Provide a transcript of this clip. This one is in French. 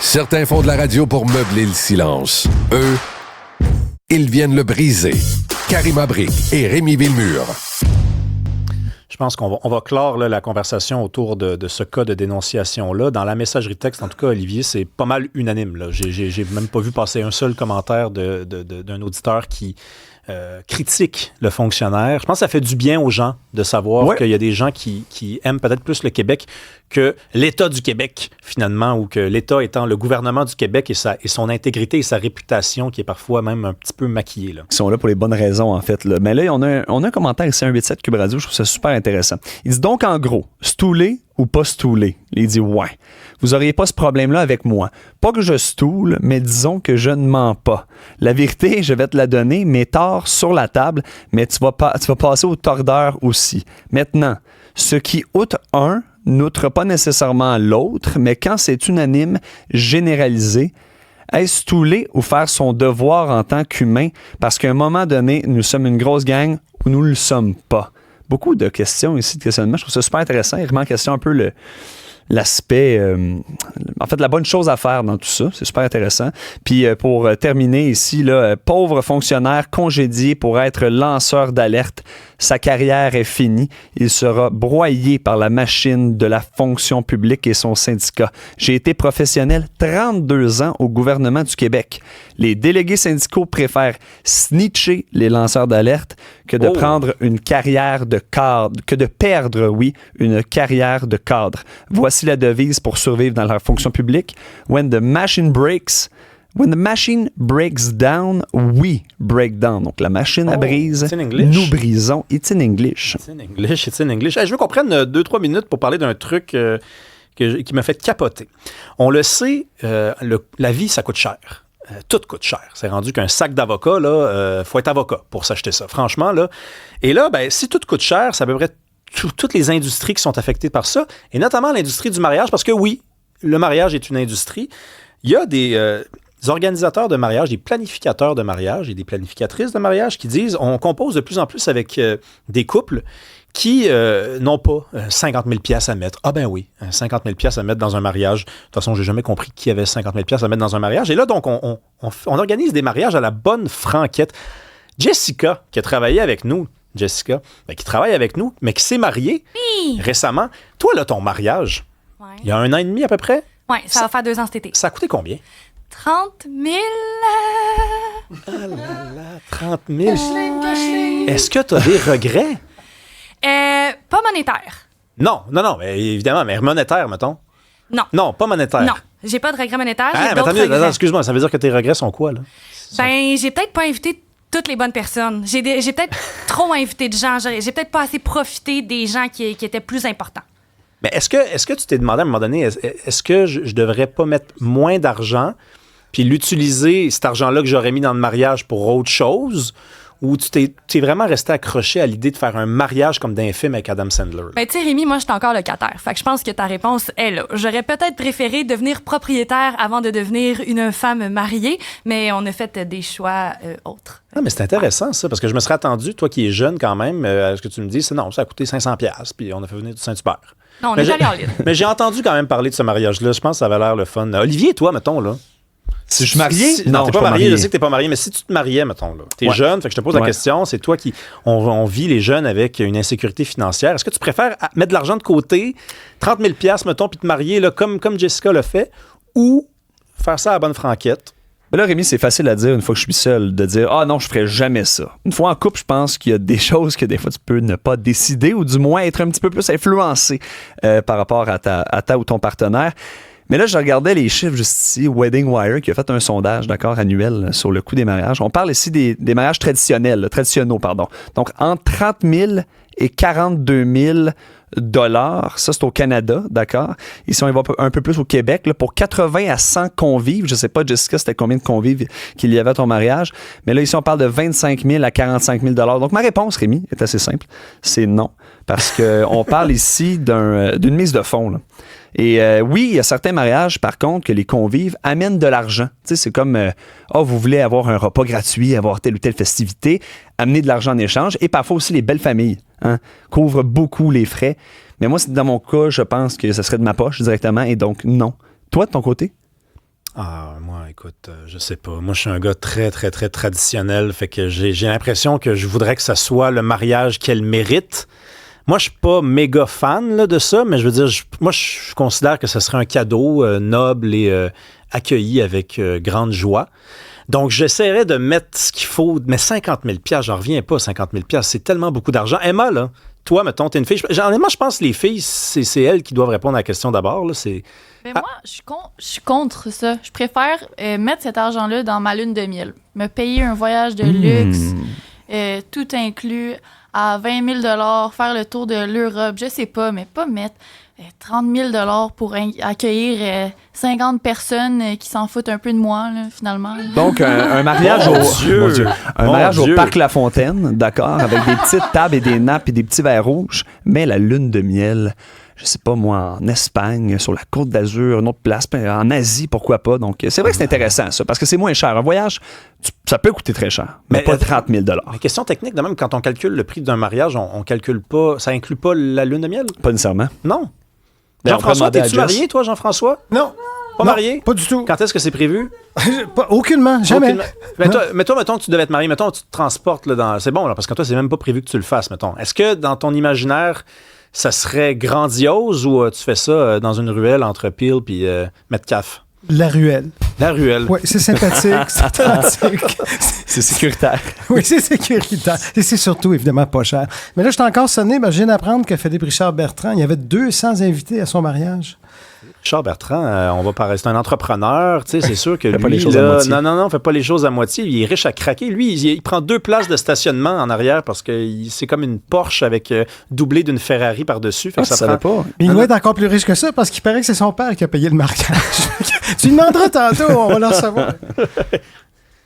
Certains font de la radio pour meubler le silence. Eux, ils viennent le briser. Karima Brick et Rémi Villemure. Je pense qu'on va clore là, la conversation autour de ce cas de dénonciation-là. Dans la messagerie texte, en tout cas, Olivier, c'est pas mal unanime. Là. J'ai même pas vu passer un seul commentaire d'un auditeur qui critique le fonctionnaire. Je pense que ça fait du bien aux gens de savoir qu'il y a des gens qui aiment peut-être plus le Québec que l'État du Québec, finalement, ou que l'État étant le gouvernement du Québec et son intégrité et sa réputation qui est parfois même un petit peu maquillée. Là. Ils sont là pour les bonnes raisons, en fait. Là. Mais là, on a un commentaire ici, 187 Cube Radio, je trouve ça super intéressant. Il dit donc, en gros, stoulé ou pas stoulé? Il dit, ouais. Vous n'auriez pas ce problème-là avec moi. Pas que je stoule, mais disons que je ne mens pas. La vérité, je vais te la donner, mes torts sur la table, mais tu vas passer au tordeur aussi. Maintenant, ce qui outre un n'outre pas nécessairement l'autre, mais quand c'est unanime, généralisé, est-ce stouler ou faire son devoir en tant qu'humain? Parce qu'à un moment donné, nous sommes une grosse gang ou nous ne le sommes pas. Beaucoup de questions ici, de questionnement. Je trouve ça super intéressant. Il remet en question un peu l'aspect, en fait, la bonne chose à faire dans tout ça. C'est super intéressant. Puis pour terminer ici, là, pauvre fonctionnaire congédié pour être lanceur d'alerte. Sa carrière est finie. Il sera broyé par la machine de la fonction publique et son syndicat. J'ai été professionnel 32 ans au gouvernement du Québec. Les délégués syndicaux préfèrent snitcher les lanceurs d'alerte que de prendre une carrière de cadre, que de perdre, une carrière de cadre. Voici la devise pour survivre dans la fonction publique. When the machine breaks down, we break down. Donc, la machine brise, nous brisons. It's in English. It's in English. Hey, je veux qu'on prenne 2-3 minutes pour parler d'un truc qui m'a fait capoter. On le sait, la vie, ça coûte cher. Tout coûte cher. C'est rendu qu'un sac d'avocat, là, faut être avocat pour s'acheter ça. Franchement, là. Et là, ben, si tout coûte cher, ça à peu près toutes les industries qui sont affectées par ça, et notamment l'industrie du mariage, parce que oui, le mariage est une industrie. Il y a des organisateurs de mariage, des planificateurs de mariage et des planificatrices de mariage qui disent on compose de plus en plus avec des couples qui n'ont pas 50 000 $ à mettre. Ah ben oui, 50 000 $ à mettre dans un mariage. De toute façon, j'ai jamais compris qui avait 50 000 $ à mettre dans un mariage. Et là, donc, on organise des mariages à la bonne franquette. Jessica, qui a travaillé avec nous, qui travaille avec nous, mais qui s'est mariée récemment. Toi, là, ton mariage, il y a 1 an et demi à peu près? Oui, ça va faire 2 ans cet été. Ça a coûté combien? 30 000. Ah là là, 30 000. Est-ce que tu as des regrets? Pas monétaire. Non, mais évidemment, mais monétaire, mettons. Non, pas monétaire. Non, j'ai pas de regrets monétaires. Attends, excuse-moi, ça veut dire que tes regrets sont quoi, là? Ben, j'ai peut-être pas invité toutes les bonnes personnes. J'ai peut-être trop invité de gens. J'ai peut-être pas assez profité des gens qui étaient plus importants. Mais est-ce que tu t'es demandé à un moment donné, est-ce que je devrais pas mettre moins d'argent puis l'utiliser, cet argent-là que j'aurais mis dans le mariage pour autre chose? Ou tu t'es vraiment resté accroché à l'idée de faire un mariage comme dans un film avec Adam Sandler? Ben, tu sais, Rémi, moi, je suis encore locataire. Fait que je pense que ta réponse est là. J'aurais peut-être préféré devenir propriétaire avant de devenir une femme mariée, mais on a fait des choix autres. Ah, mais c'est intéressant, ça, parce que je me serais attendu, toi qui es jeune quand même, à ce que tu me dis, ça a coûté 500 $, puis on a fait venir du Saint-Hubert. Non, on est allé en ligne. Mais j'ai entendu quand même parler de ce mariage-là. Je pense que ça avait l'air le fun. Olivier, toi, mettons, là. Si je suis marié? Non, t'es pas marié. Je sais que t'es pas marié, mais si tu te mariais, mettons, là. T'es jeune, fait que je te pose la question. C'est toi qui... On vit les jeunes avec une insécurité financière. Est-ce que tu préfères mettre de l'argent de côté, 30 000 $, mettons, puis te marier, là, comme Jessica l'a fait, ou faire ça à la bonne franquette? Mais là, Rémi, c'est facile à dire une fois que je suis seul, de dire « Ah non, je ferais jamais ça ». Une fois en couple, je pense qu'il y a des choses que des fois tu peux ne pas décider ou du moins être un petit peu plus influencé par rapport à ta ou ton partenaire. Mais là, je regardais les chiffres juste ici. Wedding Wire qui a fait un sondage, annuel sur le coût des mariages. On parle ici des mariages traditionnels. Donc, entre 30 000 et 42 000 $. Ça, c'est au Canada, d'accord? Ici, on y va un peu plus au Québec. Là, pour 80 à 100 convives, je sais pas, Jessica, c'était combien de convives qu'il y avait à ton mariage. Mais là, ici, on parle de 25 000 à 45 000 $. Donc, ma réponse, Rémi, est assez simple. C'est non. Parce qu'on parle ici d'une mise de fonds, là. Et oui, il y a certains mariages, par contre, que les convives amènent de l'argent. Tu sais, c'est comme, vous voulez avoir un repas gratuit, avoir telle ou telle festivité, amener de l'argent en échange. Et parfois aussi, les belles familles couvrent beaucoup les frais. Mais moi, dans mon cas, je pense que ce serait de ma poche directement. Et donc, non. Toi, de ton côté? Moi, écoute, je sais pas. Moi, je suis un gars très, très, très traditionnel. Fait que j'ai l'impression que je voudrais que ça soit le mariage qu'elle mérite. Moi, je suis pas méga fan là, de ça, mais je veux dire, moi, je considère que ce serait un cadeau noble et accueilli avec grande joie. Donc, j'essaierai de mettre ce qu'il faut, mais 50 000 $, j'en reviens pas, 50 000 $, c'est tellement beaucoup d'argent. Emma, là, toi, mettons, t'es une fille. Honnêtement, je pense que les filles, c'est elles qui doivent répondre à la question d'abord. Là, Moi, je suis contre ça. Je préfère mettre cet argent-là dans ma lune de miel. Me payer un voyage de luxe, tout inclus, à 20 000 $, faire le tour de l'Europe, je sais pas, mais pas mettre 30 000 $ pour accueillir 50 personnes qui s'en foutent un peu de moi, là, finalement. Donc, un mariage au Parc La Fontaine, d'accord, avec des petites tables et des nappes et des petits verres rouges, mais la lune de miel, je sais pas moi, en Espagne, sur la Côte d'Azur, une autre place, en Asie, pourquoi pas. Donc, c'est vrai que c'est intéressant, ça, parce que c'est moins cher. Un voyage, ça peut coûter très cher, mais pas 30 000 $. Mais question technique, de même, quand on calcule le prix d'un mariage, on calcule pas, ça inclut pas la lune de miel? Pas nécessairement. Non. Ben, Jean-François, t'es-tu marié, toi, Jean-François? Non. Pas marié? Pas du tout. Quand est-ce que c'est prévu? Aucunement, jamais. Mais toi, mettons que tu devais être marié, mettons que tu te transportes là, dans... C'est bon, là, parce que toi, c'est même pas prévu que tu le fasses, mettons. Est-ce que dans ton imaginaire, ça serait grandiose ou tu fais ça dans une ruelle entre Peel puis Metcalfe? La ruelle. La ruelle. Oui, c'est sympathique, c'est pratique. C'est sécuritaire. Oui, c'est sécuritaire. Et c'est surtout, évidemment, pas cher. Mais là, je t'ai encore sonné. Je viens d'apprendre que Philippe Richard Bertrand, il y avait 200 invités à son mariage. Richard Bertrand, on va parler. C'est un entrepreneur, tu sais, c'est sûr que fait lui, pas les choses à là, moitié. non, fait pas les choses à moitié. Il est riche à craquer. Lui, il prend 2 places de stationnement en arrière parce que c'est comme une Porsche avec doublé d'une Ferrari par-dessus. Fait que ça savais prend... pas. Mais il doit être encore plus riche que ça parce qu'il paraît que c'est son père qui a payé le mariage. Tu lui demanderas tantôt, on va le recevoir.